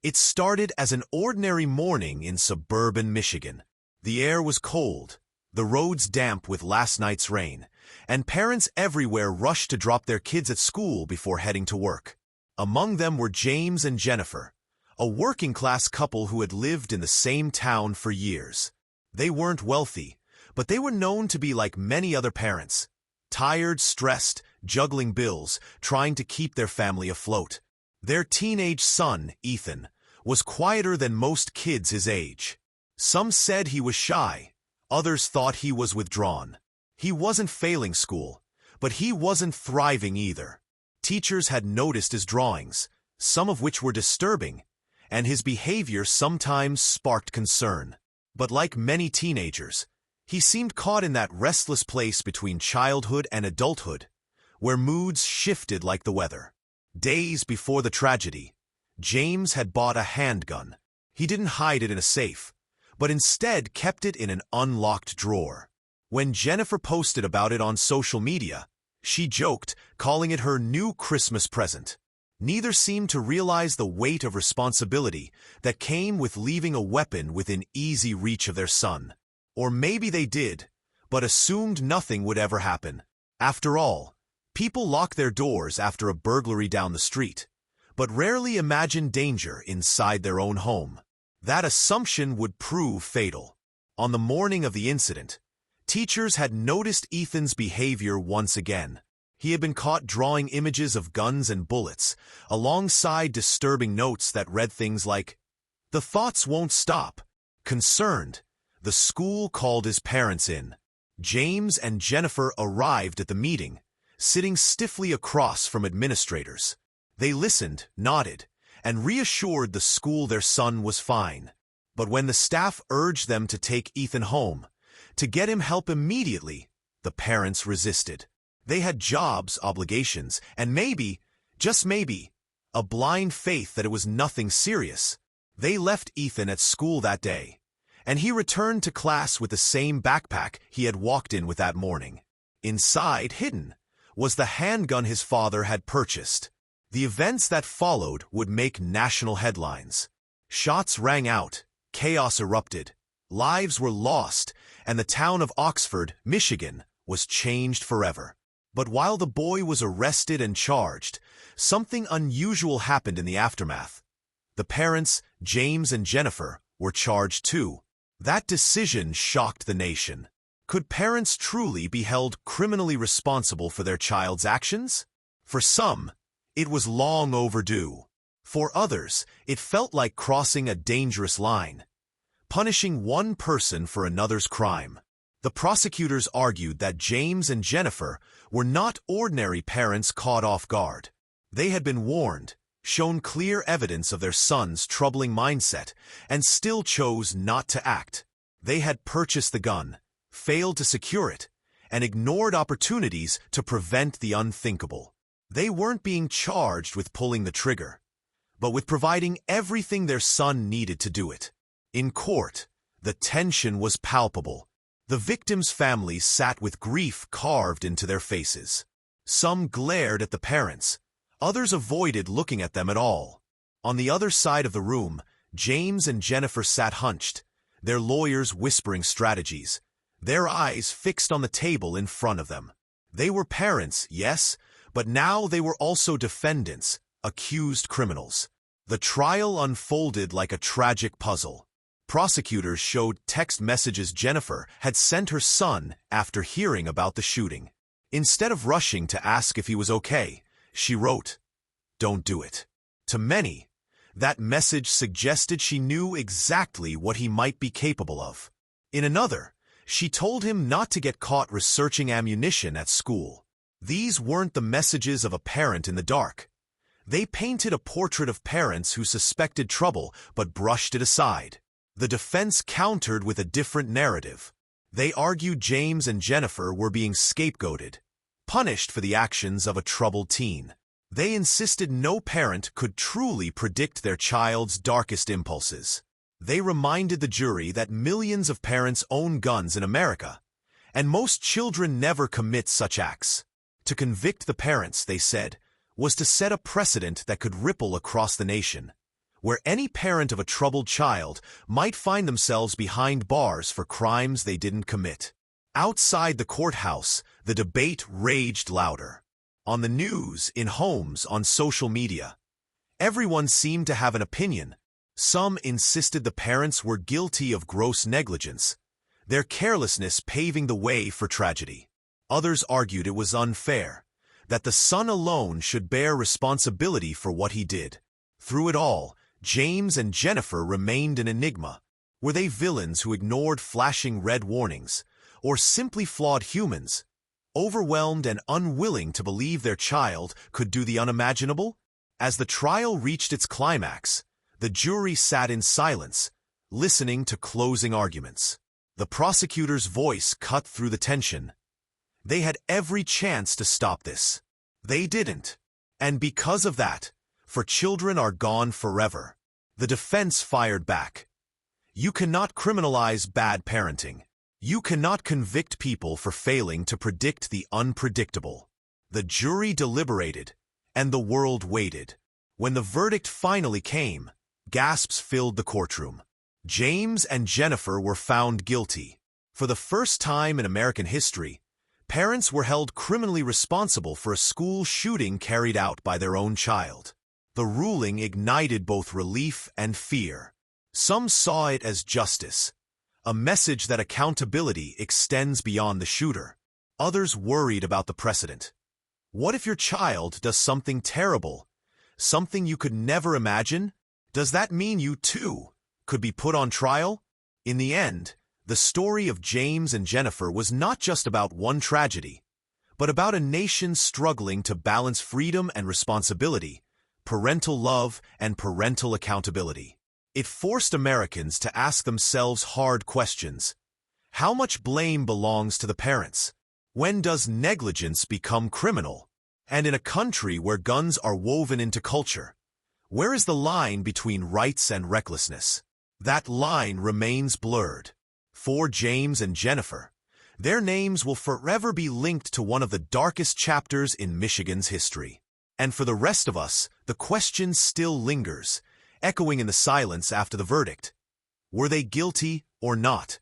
It started as an ordinary morning in suburban Michigan. The air was cold, the roads damp with last night's rain, and parents everywhere rushed to drop their kids at school before heading to work. Among them were James and Jennifer, a working-class couple who had lived in the same town for years. They weren't wealthy, but they were known to be like many other parents, tired, stressed, juggling bills, trying to keep their family afloat. Their teenage son, Ethan, was quieter than most kids his age. Some said he was shy, others thought he was withdrawn. He wasn't failing school, but he wasn't thriving either. Teachers had noticed his drawings, some of which were disturbing, and his behavior sometimes sparked concern. But like many teenagers, he seemed caught in that restless place between childhood and adulthood, where moods shifted like the weather. Days before the tragedy, James had bought a handgun. He didn't hide it in a safe, but instead kept it in an unlocked drawer. When Jennifer posted about it on social media, she joked, calling it her new Christmas present. Neither seemed to realize the weight of responsibility that came with leaving a weapon within easy reach of their son. Or maybe they did, but assumed nothing would ever happen. After all, people lock their doors after a burglary down the street, but rarely imagine danger inside their own home. That assumption would prove fatal. On the morning of the incident, teachers had noticed Ethan's behavior once again. He had been caught drawing images of guns and bullets, alongside disturbing notes that read things like, "The thoughts won't stop." Concerned, the school called his parents in. James and Jennifer arrived at the meeting, sitting stiffly across from administrators. They listened, nodded, and reassured the school their son was fine. But when the staff urged them to take Ethan home, to get him help immediately, the parents resisted. They had jobs, obligations, and maybe, just maybe, a blind faith that it was nothing serious. They left Ethan at school that day, and he returned to class with the same backpack he had walked in with that morning. Inside, hidden, was the handgun his father had purchased. The events that followed would make national headlines. Shots rang out, chaos erupted, lives were lost, and the town of Oxford, Michigan, was changed forever. But while the boy was arrested and charged, something unusual happened in the aftermath. The parents, James and Jennifer, were charged too. That decision shocked the nation. Could parents truly be held criminally responsible for their child's actions? For some, it was long overdue. For others, it felt like crossing a dangerous line, punishing one person for another's crime. The prosecutors argued that James and Jennifer were not ordinary parents caught off guard. They had been warned, shown clear evidence of their son's troubling mindset, and still chose not to act. They had purchased the gun, failed to secure it, and ignored opportunities to prevent the unthinkable. They weren't being charged with pulling the trigger, but with providing everything their son needed to do it. In court, the tension was palpable. The victims' families sat with grief carved into their faces. Some glared at the parents, others avoided looking at them at all. On the other side of the room, James and Jennifer sat hunched, their lawyers whispering strategies, their eyes fixed on the table in front of them. They were parents, yes, but now they were also defendants, accused criminals. The trial unfolded like a tragic puzzle. Prosecutors showed text messages Jennifer had sent her son after hearing about the shooting. Instead of rushing to ask if he was okay, she wrote, "Don't do it." To many, that message suggested she knew exactly what he might be capable of. In another, she told him not to get caught researching ammunition at school. These weren't the messages of a parent in the dark. They painted a portrait of parents who suspected trouble but brushed it aside. The defense countered with a different narrative. They argued James and Jennifer were being scapegoated, punished for the actions of a troubled teen. They insisted no parent could truly predict their child's darkest impulses. They reminded the jury that millions of parents own guns in America, and most children never commit such acts. To convict the parents, they said, was to set a precedent that could ripple across the nation, where any parent of a troubled child might find themselves behind bars for crimes they didn't commit. Outside the courthouse, the debate raged louder. On the news, in homes, on social media. Everyone seemed to have an opinion. Some insisted the parents were guilty of gross negligence, their carelessness paving the way for tragedy. Others argued it was unfair, that the son alone should bear responsibility for what he did. Through it all, James and Jennifer remained an enigma. Were they villains who ignored flashing red warnings, or simply flawed humans, overwhelmed and unwilling to believe their child could do the unimaginable? As the trial reached its climax, the jury sat in silence, listening to closing arguments. The prosecutor's voice cut through the tension. They had every chance to stop this. They didn't. And because of that, "For children are gone forever," the defense fired back. You cannot criminalize bad parenting. You cannot convict people for failing to predict the unpredictable. The jury deliberated, and the world waited. When the verdict finally came, gasps filled the courtroom. James and Jennifer were found guilty. For the first time in American history, parents were held criminally responsible for a school shooting carried out by their own child. The ruling ignited both relief and fear. Some saw it as justice, a message that accountability extends beyond the shooter. Others worried about the precedent. What if your child does something terrible, something you could never imagine? Does that mean you, too, could be put on trial? In the end, the story of James and Jennifer was not just about one tragedy, but about a nation struggling to balance freedom and responsibility, parental love and parental accountability. It forced Americans to ask themselves hard questions. How much blame belongs to the parents? When does negligence become criminal? And in a country where guns are woven into culture, where is the line between rights and recklessness? That line remains blurred. For James and Jennifer, their names will forever be linked to one of the darkest chapters in Michigan's history. And for the rest of us, the question still lingers, echoing in the silence after the verdict. Were they guilty or not?